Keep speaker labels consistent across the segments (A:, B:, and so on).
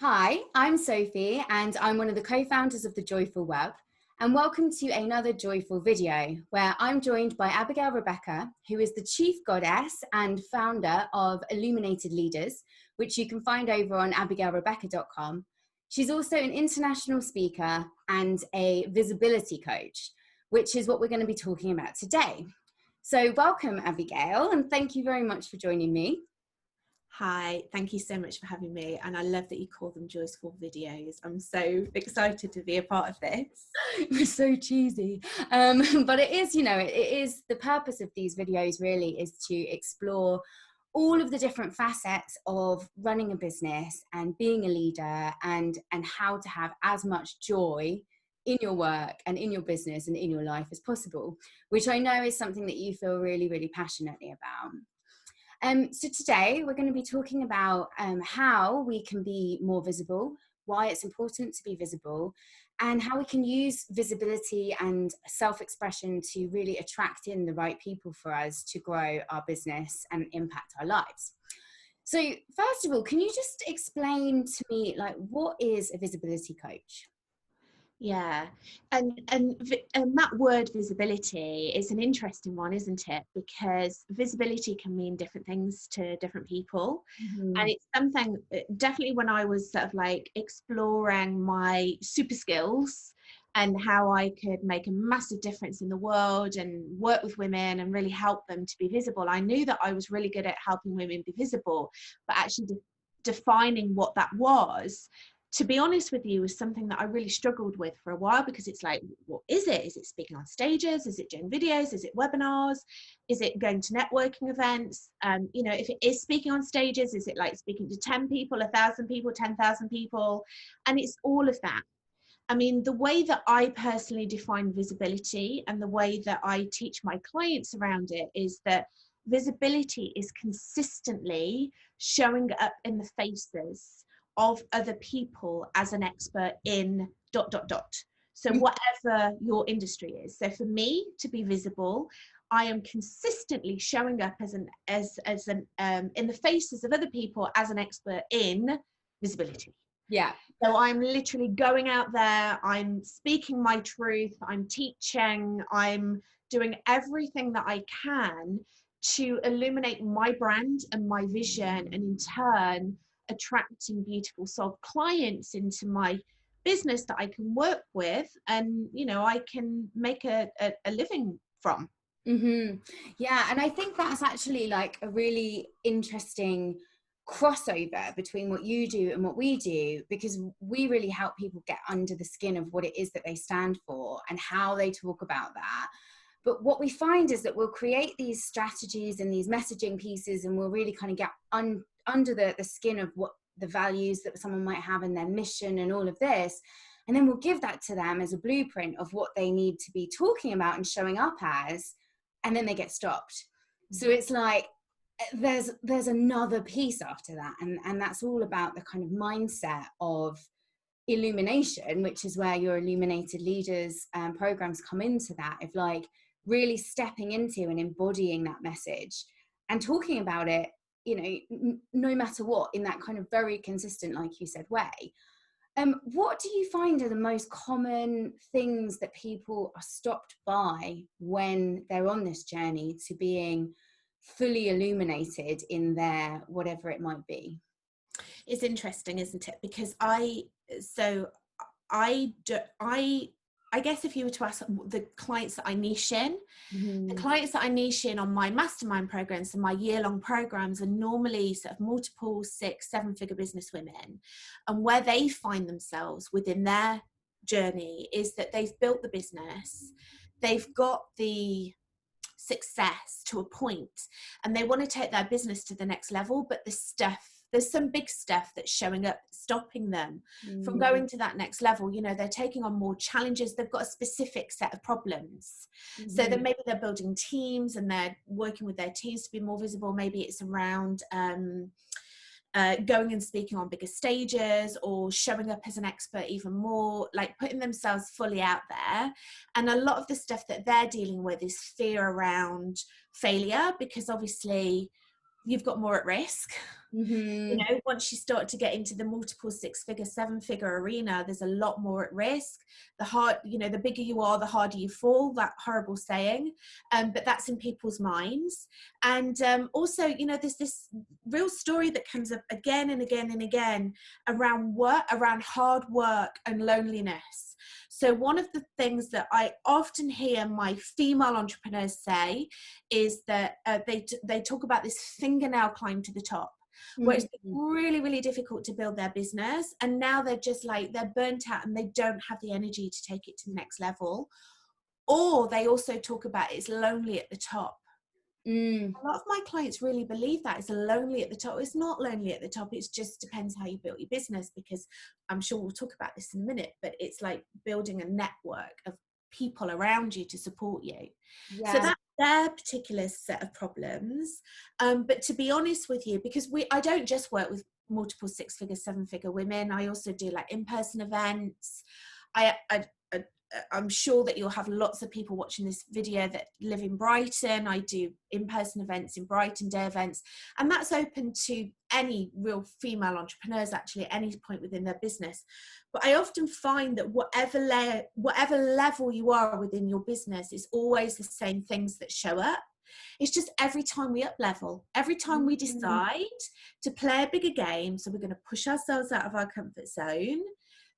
A: Hi, I'm Sophie and I'm one of the co-founders of the Joyful Web, and welcome to another joyful video where I'm joined by Abigail Rebecca, who is the chief goddess and founder of Illuminated Leaders, which you can find over on abigailrebecca.com. She's also an international speaker and a visibility coach, which is what we're going to be talking about today. So welcome, Abigail, and thank you very much for joining me.
B: Hi, thank you so much for having me, and I love that you call them joyful videos. I'm so excited to be a part of this.
A: It was so cheesy, but it is, it is the purpose of these videos really is to explore all of the different facets of running a business and being a leader, and how to have as much joy in your work and in your business and in your life as possible, which I know is something that you feel really, really passionately about. So today we're going to be talking about how we can be more visible, why it's important to be visible, and how we can use visibility and self-expression to really attract in the right people for us to grow our business and impact our lives. So first of all, can you just explain to me, what is a visibility coach?
B: Yeah, and that word visibility is an interesting one, isn't it? Because visibility can mean different things to different people. And it's something definitely when I was sort of like exploring my super skills and how I could make a massive difference in the world and work with women and really help them to be visible. I knew that I was really good at helping women be visible, but actually defining what that was, to be honest with you, was something that I really struggled with for a while, because it's like, what is it? Is it speaking on stages? Is it doing videos? Is it webinars? Is it going to networking events? If it is speaking on stages, is it like speaking to 10 people, 1,000 people, 10,000 people? And it's all of that. I mean, the way that I personally define visibility and the way that I teach my clients around it is that visibility is consistently showing up in the faces of other people as an expert in ... So whatever your industry is. So for me to be visible, I am consistently showing up as an in the faces of other people as an expert in visibility.
A: Yeah.
B: So I'm literally going out there, I'm speaking my truth, I'm teaching, I'm doing everything that I can to illuminate my brand and my vision, and in turn attracting beautiful soul clients into my business that I can work with and I can make a living from.
A: Yeah, and I think that's actually like a really interesting crossover between what you do and what we do, because we really help people get under the skin of what it is that they stand for and how they talk about that. But what we find is that we'll create these strategies and these messaging pieces, and we'll really kind of get under the skin of what the values that someone might have and their mission and all of this. And then we'll give that to them as a blueprint of what they need to be talking about and showing up as, and then they get stopped. So it's like there's another piece after that, and that's all about the kind of mindset of illumination, which is where your Illuminated Leaders programs come into that, of like really stepping into and embodying that message and talking about it, no matter what, in that kind of very consistent, like you said, way. What do you find are the most common things that people are stopped by when they're on this journey to being fully illuminated in their whatever it might be?
B: It's interesting, isn't it? Because I guess if you were to ask the clients that I niche in, the clients that I niche in on my mastermind programs and my year-long programs are normally sort of multiple 6-7-figure business women. And where they find themselves within their journey is that they've built the business, they've got the success to a point, and they want to take their business to the next level, but there's some big stuff that's showing up, stopping them from going to that next level. They're taking on more challenges, they've got a specific set of problems. So then maybe they're building teams and they're working with their teams to be more visible. Maybe it's around going and speaking on bigger stages, or showing up as an expert even more, like putting themselves fully out there. And a lot of the stuff that they're dealing with is fear around failure, because obviously you've got more at risk You know, once you start to get into the multiple 6-figure, 7-figure arena, there's a lot more at risk. The bigger you are, the harder you fall, that horrible saying. But that's in people's minds. And also, you know, there's this real story that comes up again and again and again around hard work and loneliness. So one of the things that I often hear my female entrepreneurs say is that they talk about this fingernail climb to the top, where it's really, really difficult to build their business. And now they're just like, they're burnt out and they don't have the energy to take it to the next level. Or they also talk about it's lonely at the top. A lot of my clients really believe that it's lonely at the top. It's not lonely at the top. It just depends how you build your business, because I'm sure we'll talk about this in a minute, but it's like building a network of people around you to support you. Yeah. So that's their particular set of problems. But to be honest with you, because I don't just work with multiple 6-figure, 7-figure women. I also do like in-person events. I'm sure that you'll have lots of people watching this video that live in Brighton. I do in-person events in Brighton, day events, and that's open to any real female entrepreneurs actually at any point within their business. But I often find that whatever level you are within your business, it's always the same things that show up. It's just every time we up level, every time we decide to play a bigger game, so we're going to push ourselves out of our comfort zone,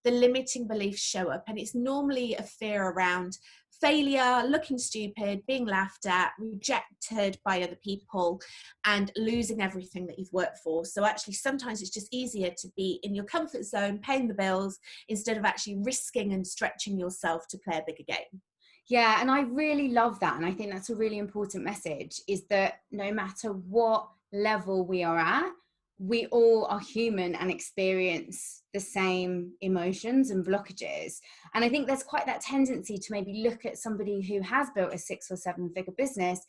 B: the limiting beliefs show up. And it's normally a fear around failure, looking stupid, being laughed at, rejected by other people, and losing everything that you've worked for. So actually sometimes it's just easier to be in your comfort zone, paying the bills, instead of actually risking and stretching yourself to play a bigger game.
A: Yeah, and I really love that. And I think that's a really important message, is that no matter what level we are at, we all are human and experience the same emotions and blockages. And I think there's quite that tendency to maybe look at somebody who has built a 6 or 7-figure business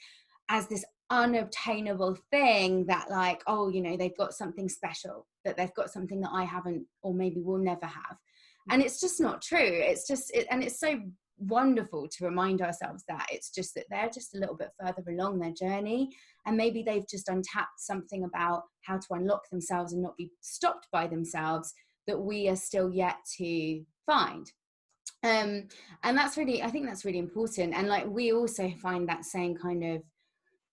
A: as this unobtainable thing, that like, oh, you know, they've got something special, that they've got something that I haven't, or maybe will never have. And it's just not true. And it's so wonderful to remind ourselves that it's just that they're just a little bit further along their journey, and maybe they've just untapped something about how to unlock themselves and not be stopped by themselves that we are still yet to find. And that's really, I think that's really important. And like, we also find that same kind of,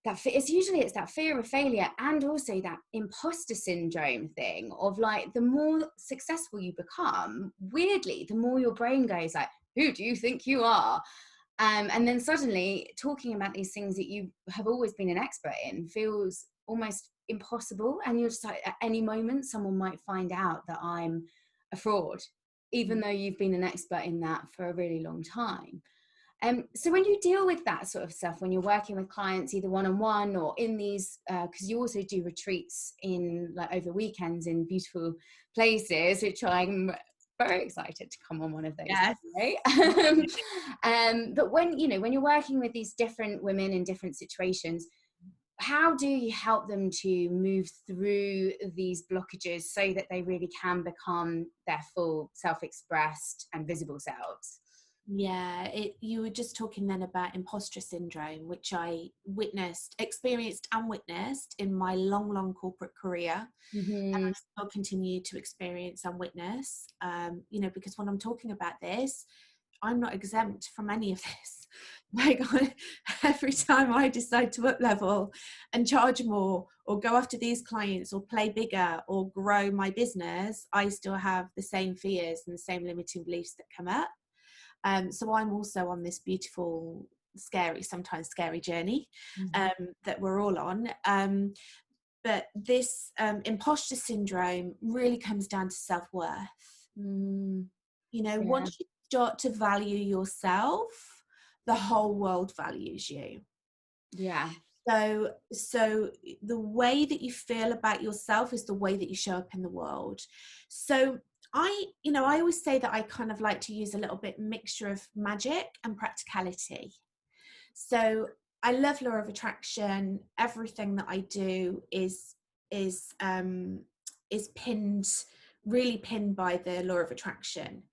A: that it's that fear of failure, and also that imposter syndrome thing of like, the more successful you become, weirdly, the more your brain goes like, who do you think you are? And then suddenly talking about these things that you have always been an expert in feels almost impossible. And you're just like, at any moment someone might find out that I'm a fraud, even though you've been an expert in that for a really long time. So when you deal with that sort of stuff, when you're working with clients, either one-on-one or in these, because you also do retreats in like over weekends in beautiful places, which I'm very excited to come on one of those.
B: Yes.
A: But when you're working with these different women in different situations, how do you help them to move through these blockages so that they really can become their full self-expressed and visible selves?
B: Yeah, you were just talking then about imposter syndrome, which I experienced and witnessed in my long corporate career. And I still continue to experience and witness, because when I'm talking about this, I'm not exempt from any of this. Like every time I decide to up level and charge more, or go after these clients, or play bigger, or grow my business, I still have the same fears and the same limiting beliefs that come up. So I'm also on this beautiful, sometimes scary journey that we're all on. But this imposter syndrome really comes down to self-worth. Once you start to value yourself, the whole world values you.
A: Yeah.
B: So the way that you feel about yourself is the way that you show up in the world. So I always say that I kind of like to use a little bit mixture of magic and practicality. So I love law of attraction. Everything that I do is really pinned by the law of attraction.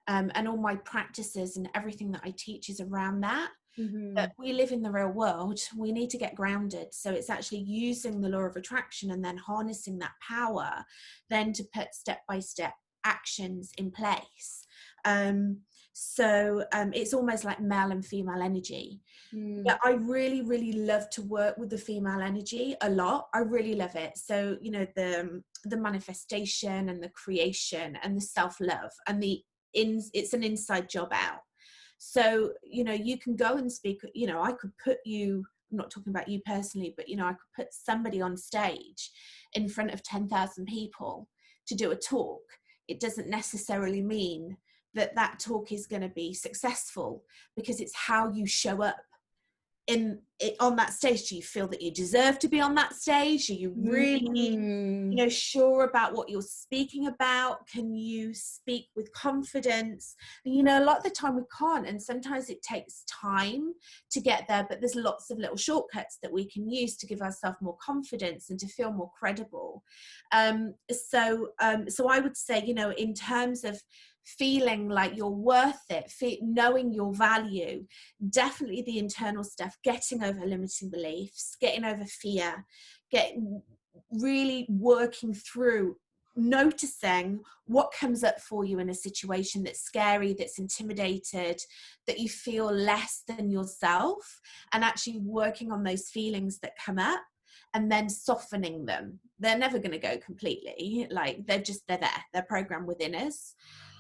B: And all my practices and everything that I teach is around that.
A: Mm-hmm.
B: But we live in the real world, we need to get grounded. So it's actually using the law of attraction and then harnessing that power then to put step-by-step actions in place. It's almost like male and female energy. Yeah, I really, really love to work with the female energy a lot. I really love it. So, you know, the manifestation and the creation and the self-love and it's an inside job out. So, you know, you can go and speak, you know, I could put you, I'm not talking about you personally, but, you know, I could put somebody on stage in front of 10,000 people to do a talk. It doesn't necessarily mean that that talk is going to be successful, because it's how you show up on that stage. Do you feel that you deserve to be on that stage? Are you really, you know, sure about what you're speaking about? Can you speak with confidence? And, you know, a lot of the time we can't, and sometimes it takes time to get there, but there's lots of little shortcuts that we can use to give ourselves more confidence and to feel more credible. So I would say, you know, in terms of feeling like you're worth it, knowing your value, definitely the internal stuff, getting over limiting beliefs, getting over fear, really working through noticing what comes up for you in a situation that's scary, that's intimidated, that you feel less than yourself, and actually working on those feelings that come up and then softening them. They're never going to go completely, like they're there, they're programmed within us.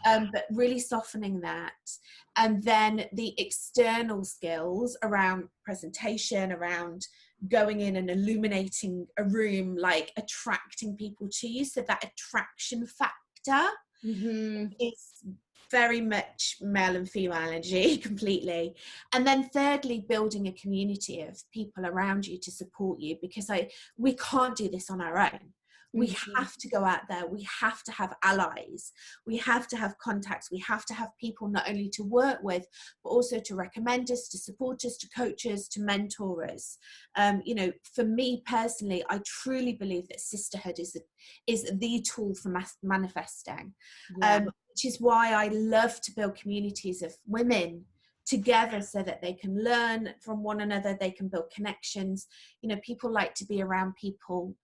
B: But really softening that. And then the external skills around presentation, around going in and illuminating a room, like attracting people to you. So that attraction factor is very much male and female energy completely. And then thirdly, building a community of people around you to support you, because we can't do this on our own. We have to go out there. We have to have allies. We have to have contacts. We have to have people not only to work with, but also to recommend us, to support us, to coach us, to mentor us. You know, for me personally, I truly believe that sisterhood is the tool for manifesting, which is why I love to build communities of women together so that they can learn from one another, they can build connections. You know, people like to be around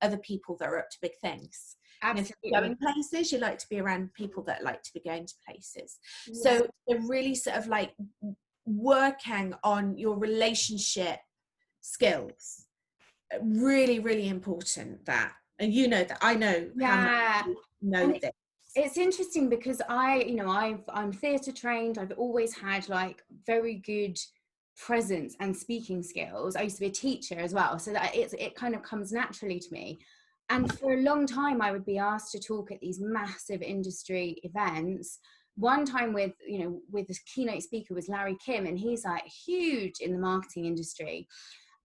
B: other people that are up to big things. Absolutely. You know, if you're going places, you like to be around people that like to be going to places. Yeah. So they're really sort of like working on your relationship skills. Really, really important that. And you know that, I know how much you know this.
A: It's interesting because I'm theatre trained. I've always had like very good presence and speaking skills. I used to be a teacher as well, so that it kind of comes naturally to me. And for a long time, I would be asked to talk at these massive industry events. One time with the keynote speaker was Larry Kim, and he's like huge in the marketing industry.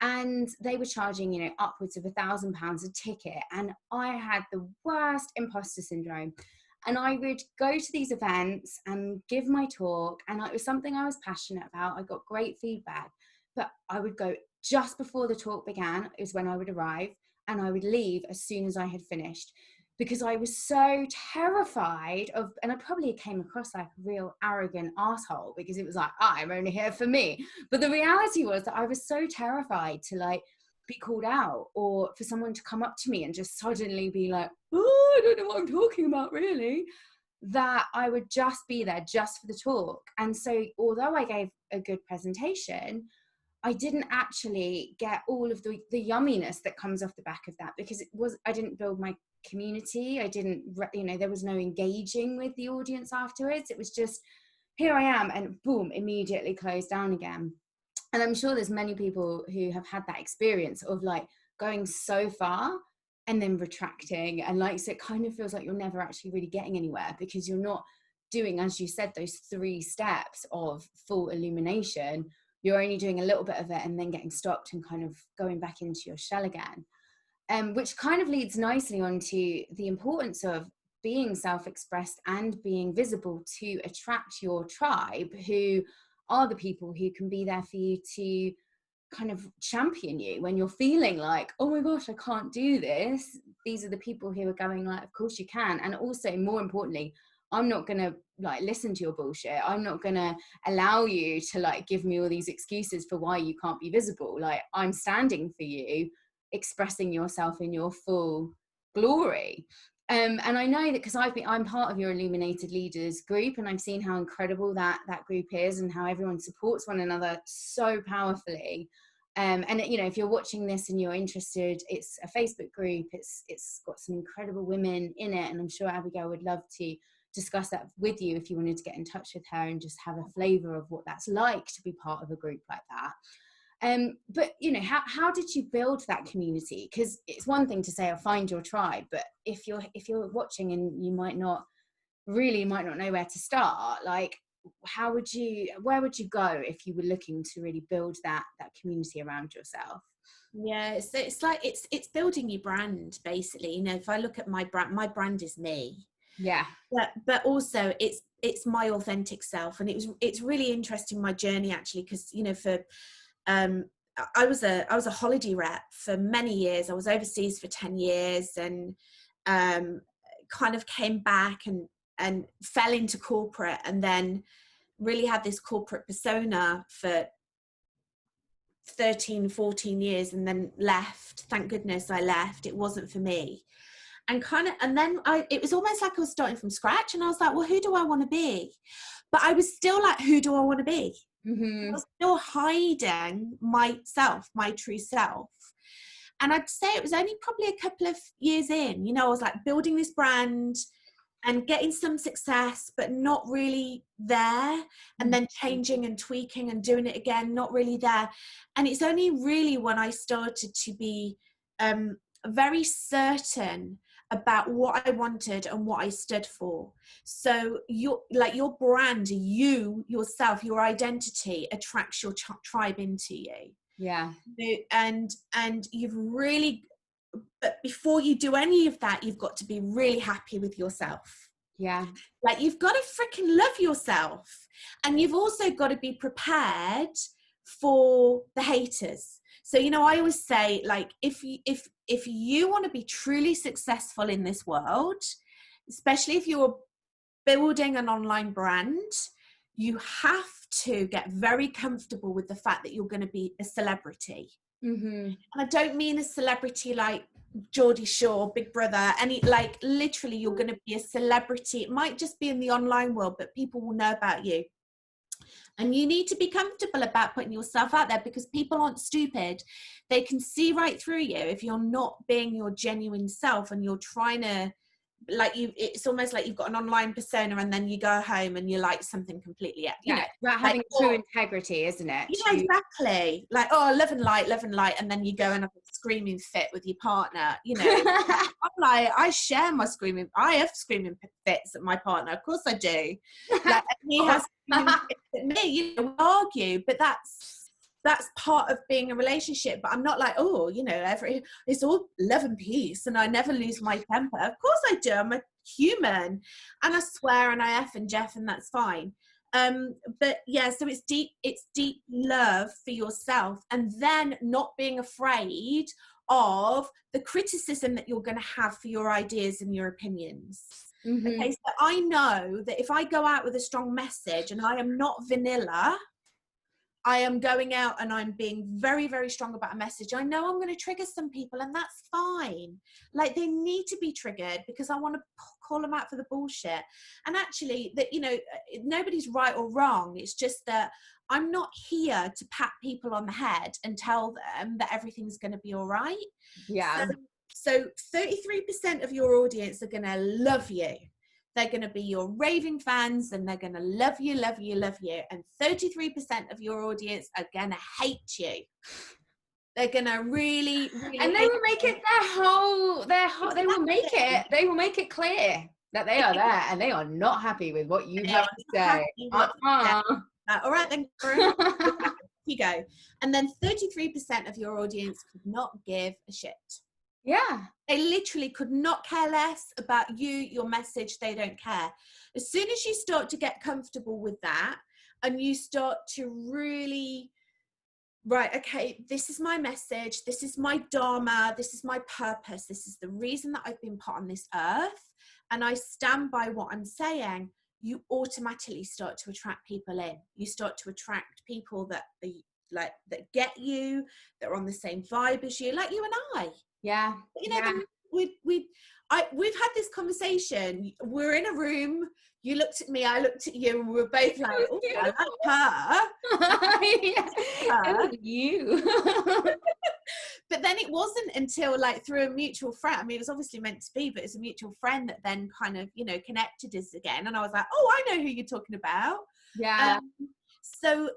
A: And they were charging, upwards of £1,000 a ticket. And I had the worst imposter syndrome. And I would go to these events and give my talk, and it was something I was passionate about. I got great feedback, but I would go just before the talk began is when I would arrive, and I would leave as soon as I had finished, because I was so terrified of, and I probably came across like a real arrogant asshole, because it was like, I'm only here for me. But the reality was that I was so terrified to like be called out, or for someone to come up to me and just suddenly be like, oh, I don't know what I'm talking about really, that I would just be there just for the talk. And so although I gave a good presentation, I didn't actually get all of the yumminess that comes off the back of that, because I didn't build my community. I didn't, there was no engaging with the audience afterwards. It was just, here I am, and boom, immediately closed down again. And I'm sure there's many people who have had that experience of like going so far and then retracting, and like, so it kind of feels like you're never actually really getting anywhere, because you're not doing, as you said, those 3 steps of full illumination. You're only doing a little bit of it and then getting stopped and kind of going back into your shell again. Which kind of leads nicely onto the importance of being self-expressed and being visible to attract your tribe, who are the people who can be there for you to kind of champion you when you're feeling like, oh my gosh, I can't do this. These are the people who are going like, of course you can. And also, more importantly, I'm not going to like listen to your bullshit. I'm not going to allow you to like give me all these excuses for why you can't be visible. Like, I'm standing for you, expressing yourself in your full glory. And I know that because I'm part of your Illuminated Leaders group, and I've seen how incredible that group is, and how everyone supports one another so powerfully. And you know, if you're watching this and you're interested, it's a Facebook group. It's got some incredible women in it, and I'm sure Abigail would love to discuss that with you if you wanted to get in touch with her and just have a flavor of what that's like to be part of a group like that. But you know, how did you build that community? Because it's one thing to say, "I'll find your tribe," but if you're watching and you might not know where to start, like, where would you go if you were looking to really build that community around yourself?
B: Yeah, so it's like it's building your brand, basically. You know, if I look at my brand is me.
A: Yeah.
B: But also it's my authentic self, and it's really interesting, my journey, actually, because you know, for I was a holiday rep for many years. I was overseas for 10 years, and kind of came back and fell into corporate, and then really had this corporate persona for 13-14 years, and then left. Thank goodness I left. It wasn't for me. And then it was almost like I was starting from scratch, and I was like, well, who do I want to be? But I was still like, who do I want to be?
A: Mm-hmm.
B: I was still hiding myself, my true self. And I'd say it was only probably a couple of years in, you know, I was like building this brand and getting some success, but not really there. And then changing and tweaking and doing it again, not really there. And it's only really when I started to be very certain about what I wanted and what I stood for. So your brand, you yourself, your identity attracts your tribe into you.
A: Yeah.
B: And you've really, but before you do any of that, you've got to be really happy with yourself.
A: Yeah.
B: Like, you've got to freaking love yourself, and you've also got to be prepared for the haters. So, you know, I always say, like, if you want to be truly successful in this world, especially if you're building an online brand, you have to get very comfortable with the fact that you're going to be a celebrity.
A: Mm-hmm.
B: And I don't mean a celebrity like Geordie Shore, Big Brother, like literally you're going to be a celebrity. It might just be in the online world, but people will know about you. And you need to be comfortable about putting yourself out there, because people aren't stupid. They can see right through you if you're not being your genuine self, and you're trying to, like, it's almost like you've got an online persona, and then you go home and you're like something completely else.
A: Yeah, about having true integrity, isn't it?
B: Yeah, exactly. Like, oh, love and light, and then you go and have a screaming fit with your partner, you know. I'm like, I have screaming fits at my partner, of course I do. Like, and he has screaming fits at me, you know. We argue, but that's part of being a relationship. But I'm not like, oh, you know, it's all love and peace and I never lose my temper. Of course I do. I'm a human, and I swear and I F and Jeff, and that's fine. But yeah, so it's deep love for yourself, and then not being afraid of the criticism that you're going to have for your ideas and your opinions. Mm-hmm. Okay, so I know that if I go out with a strong message and I am not vanilla, I am going out and I'm being very, very strong about a message, I know I'm going to trigger some people, and that's fine. Like, they need to be triggered, because I want to call them out for the bullshit. And actually, that, you know, nobody's right or wrong. It's just that I'm not here to pat people on the head and tell them that everything's going to be all right.
A: Yeah.
B: So 33% of your audience are going to love you. They're going to be your raving fans, and they're going to love you, love you, love you. And 33% of your audience are going to hate you. They're going to really, really,
A: and they will make it they will make it clear that they are there and they are not happy with what you have to say.
B: All right, then. You go. And then 33% of your audience could not give a shit.
A: Yeah.
B: They literally could not care less about you, your message. They don't care. As soon as you start to get comfortable with that, and you start to really right, okay, this is my message, this is my dharma, this is my purpose, this is the reason that I've been put on this earth, and I stand by what I'm saying, you automatically start to attract people in. You start to attract people that are like, that get you, that are on the same vibe as you, like you and I.
A: Yeah.
B: You know, we've had this conversation. We're in a room. You looked at me, I looked at you, and we were both like, "Oh, I like her."
A: Her. You.
B: But then it wasn't until like through a mutual friend. I mean, it was obviously meant to be, but it's a mutual friend that then kind of, you know, connected us again. And I was like, "Oh, I know who you're talking about."
A: Yeah.
B: So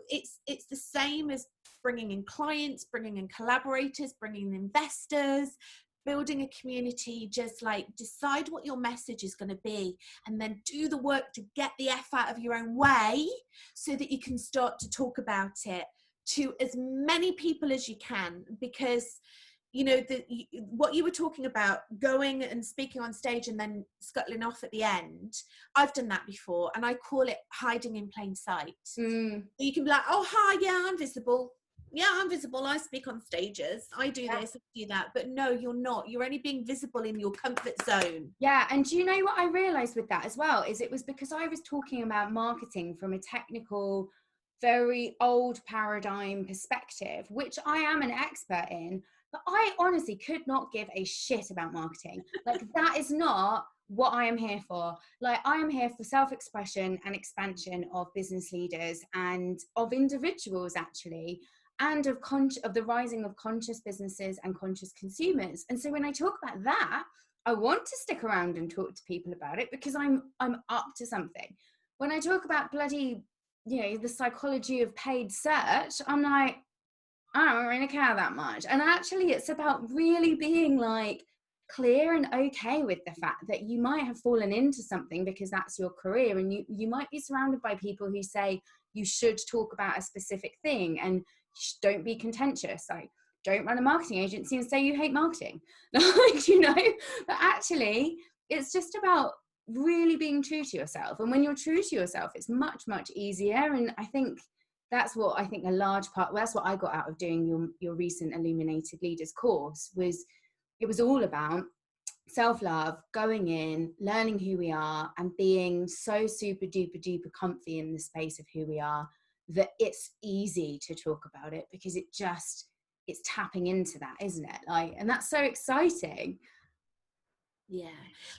B: it's the same as bringing in clients, bringing in collaborators, bringing in investors, building a community. Just like decide what your message is going to be, and then do the work to get the F out of your own way so that you can start to talk about it to as many people as you can. Because you know, what you were talking about, going and speaking on stage and then scuttling off at the end, I've done that before, and I call it hiding in plain sight. You can be like, oh, hi, yeah, I'm visible. Yeah, I'm visible. I speak on stages. I do this, I do that. But no, you're not. You're only being visible in your comfort zone.
A: Yeah. And do you know what I realized with that as well? Is it was because I was talking about marketing from a technical, very old paradigm perspective, which I am an expert in, but I honestly could not give a shit about marketing. Like, that is not what I am here for. Like, I am here for self-expression and expansion of business leaders and of individuals, actually, and of the rising of conscious businesses and conscious consumers. And so when I talk about that, I want to stick around and talk to people about it because I'm up to something. When I talk about bloody, you know, the psychology of paid search, I'm like, I don't really care that much. And actually, it's about really being like clear and okay with the fact that you might have fallen into something because that's your career, and you might be surrounded by people who say you should talk about a specific thing, and don't be contentious. Like, don't run a marketing agency and say you hate marketing. Like, you know, but actually it's just about really being true to yourself. And when you're true to yourself, it's much, much easier. And I think that's what I think a large part, that's what I got out of doing your recent Illuminated Leaders course. Was it was all about self-love, going in, learning who we are, and being so super duper duper comfy in the space of who we are that it's easy to talk about it, because it's tapping into that, isn't it? Like, and that's so exciting.
B: Yeah.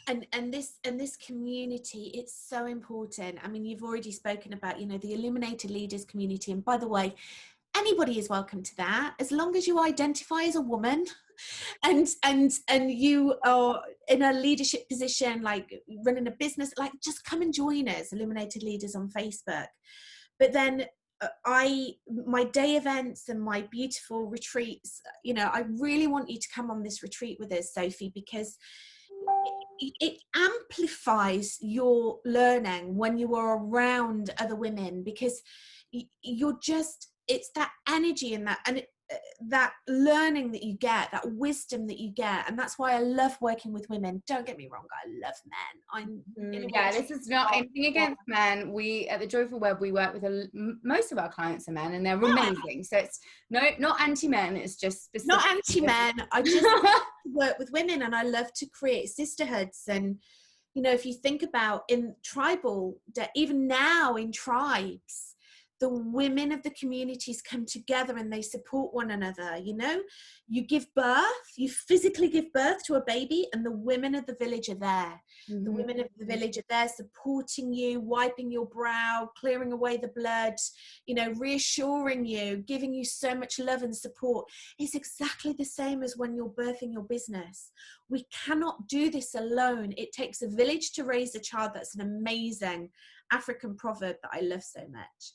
B: And this community, it's so important. I mean, you've already spoken about, you know, the Illuminated Leaders community. And by the way, anybody is welcome to that, as long as you identify as a woman and you are in a leadership position, like running a business, like just come and join us, Illuminated Leaders on Facebook. But then my day events and my beautiful retreats, you know, I really want you to come on this retreat with us, Sophie, because it amplifies your learning when you are around other women, because you're just, it's that energy and that learning that you get, that wisdom that you get. And that's why I love working with women. Don't get me wrong, I love men.
A: Yeah, this is not anything against men. We at the Joyful Web, we work with most of our clients are men, and they're amazing. So it's not anti-men, it's just
B: not anti-men. I just work with women, and I love to create sisterhoods. And you know, if you think about in tribal, even now in tribes, the women of the communities come together and they support one another. You know, you give birth, you physically give birth to a baby, and the women of the village are there. The women of the village are there supporting you, wiping your brow, clearing away the blood, you know, reassuring you, giving you so much love and support. It's exactly the same as when you're birthing your business. We cannot do this alone. It takes a village to raise a child. That's an amazing African proverb that I love so much.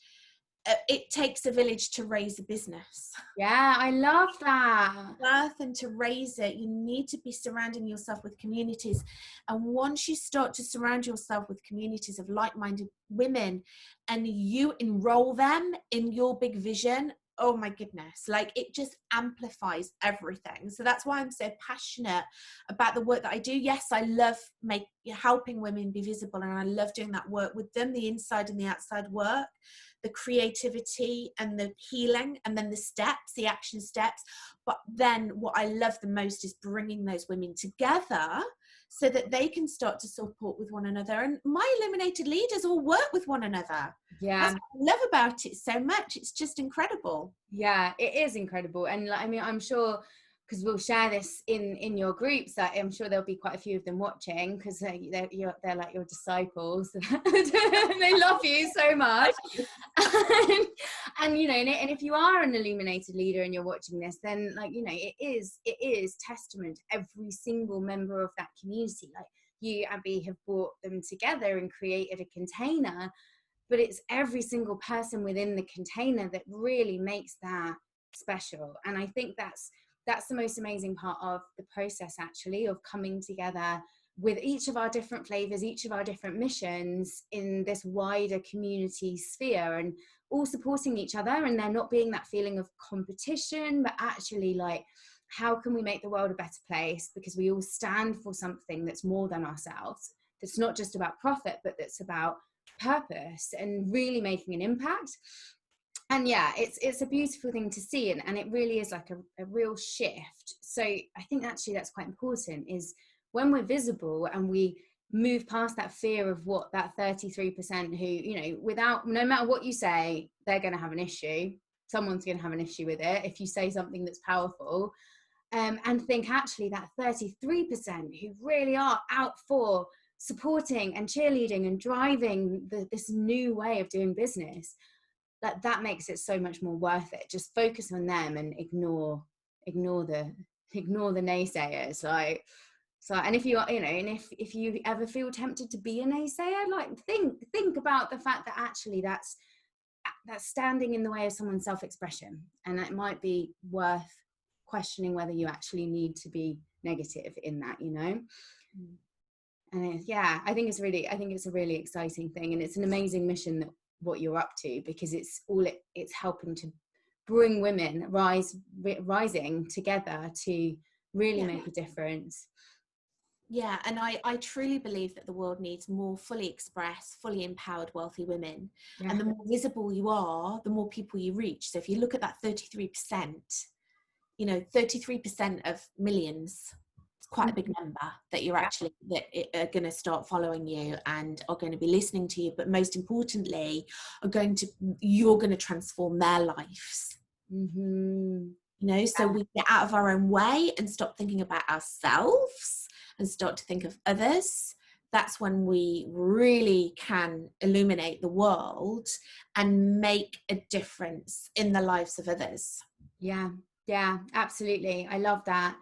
B: It takes a village to raise a business.
A: Yeah, I love that.
B: Birth and to raise it, you need to be surrounding yourself with communities. And once you start to surround yourself with communities of like-minded women and you enroll them in your big vision, oh my goodness, like it just amplifies everything. So that's why I'm so passionate about the work that I do. Yes, I love helping women be visible, and I love doing that work with them, the inside and the outside work. the creativity and the healing, and then the steps, the action steps. But then what I love the most is bringing those women together so that they can start to support with one another. And my illuminated leaders all work with one another.
A: Yeah,
B: That's what I love about it so much. It's just incredible.
A: yeah, it is incredible. And like, I mean, I'm sure, because we'll share this in your groups, that I'm sure there'll be quite a few of them watching, because they're like your disciples. They love you so much. And you know, and if you are an illuminated leader and you're watching this, then like, you know, it is testament to every single member of that community. Like you, Abby, have brought them together and created a container, but it's every single person within the container that really makes that special. And I think that's the most amazing part of the process, actually, of coming together with each of our different flavors, each of our different missions in this wider community sphere, and all supporting each other, and there not being that feeling of competition, but actually like, how can we make the world a better place, because we all stand for something that's more than ourselves, that's not just about profit, but that's about purpose and really making an impact. And yeah, it's a beautiful thing to see, and it really is like a real shift. So I think actually that's quite important, is when we're visible and we move past that fear of what that 33% who, you know, without, no matter what you say, they're going to have an issue. Someone's going to have an issue with it if you say something that's powerful, and think actually that 33% who really are out for supporting and cheerleading and driving this new way of doing business, that makes it so much more worth it. Just focus on them and ignore the naysayers. Like, so, and if you are, you know, and if you ever feel tempted to be a naysayer, like think about the fact that actually that's standing in the way of someone's self-expression, and it might be worth questioning whether you actually need to be negative in that, you know. And yeah, I think it's a really exciting thing, and it's an amazing mission that what you're up to, because it's helping to bring women rising together to really make a difference.
B: Yeah, and I truly believe that the world needs more fully expressed, fully empowered, wealthy women.
A: Yeah.
B: And the more visible you are, the more people you reach. So if you look at that 33%, you know, 33% of millions, it's quite a big number that you're actually, that are going to start following you and are going to be listening to you. But most importantly, you're going to transform their lives.
A: Mm-hmm.
B: You know, so we get out of our own way and stop thinking about ourselves and start to think of others. That's when we really can illuminate the world and make a difference in the lives of others.
A: Yeah, absolutely. I love that.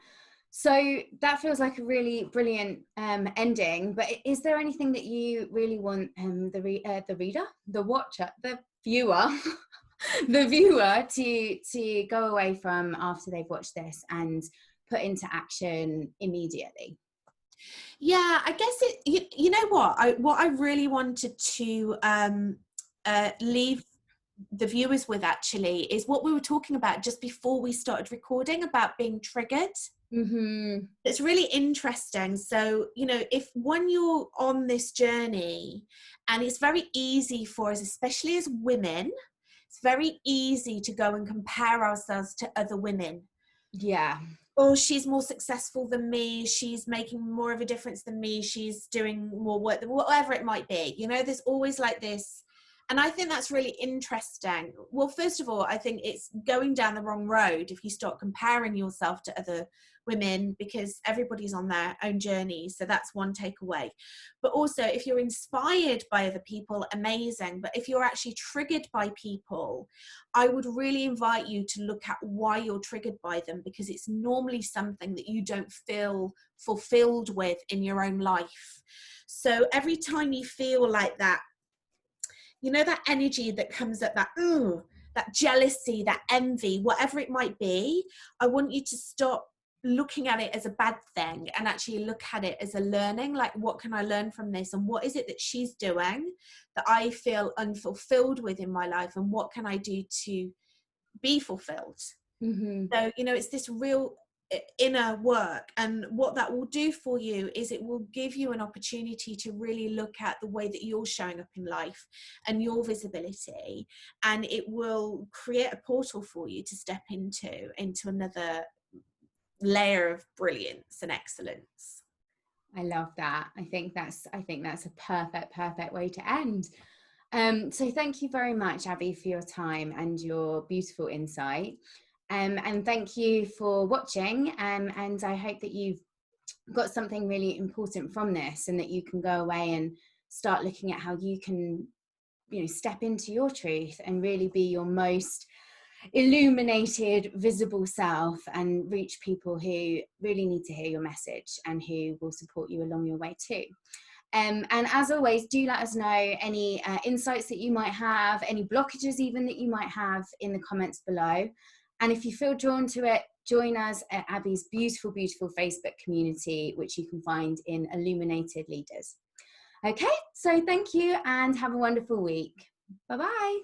A: So that feels like a really brilliant ending. But is there anything that you really want the reader, the watcher, the viewer, the viewer to go away from after they've watched this and put into action immediately?
B: Yeah, I guess you know what I really wanted to leave the viewers with actually is what we were talking about just before we started recording about being triggered.
A: Mm-hmm.
B: It's really interesting. So, you know, when you're on this journey, and it's very easy for us, especially as women, it's very easy to go and compare ourselves to other women.
A: Yeah.
B: Oh, she's more successful than me, she's making more of a difference than me, she's doing more work, whatever it might be. You know, there's always like this. And I think that's really interesting. Well, first of all, I think it's going down the wrong road if you start comparing yourself to other women, because everybody's on their own journey. So that's one takeaway. But also, if you're inspired by other people, amazing. But if you're actually triggered by people, I would really invite you to look at why you're triggered by them, because it's normally something that you don't feel fulfilled with in your own life. So every time you feel like that, you know, that energy that comes at that jealousy, that envy, whatever it might be, I want you to stop looking at it as a bad thing and actually look at it as a learning. Like, what can I learn from this? And what is it that she's doing that I feel unfulfilled with in my life? And what can I do to be fulfilled?
A: Mm-hmm.
B: So, you know, it's this real inner work. And what that will do for you is it will give you an opportunity to really look at the way that you're showing up in life and your visibility, and it will create a portal for you to step into another layer of brilliance and excellence.
A: I love that. I think that's a perfect way to end. So thank you very much, Abby, for your time and your beautiful insight. And thank you for watching. And I hope that you've got something really important from this, and that you can go away and start looking at how you can, step into your truth and really be your most illuminated, visible self, and reach people who really need to hear your message and who will support you along your way too. And as always, do let us know any insights that you might have, any blockages even that you might have, in the comments below. And if you feel drawn to it, join us at Abby's beautiful Facebook community, which you can find in Illuminated Leaders. Okay, so thank you and have a wonderful week. Bye-bye.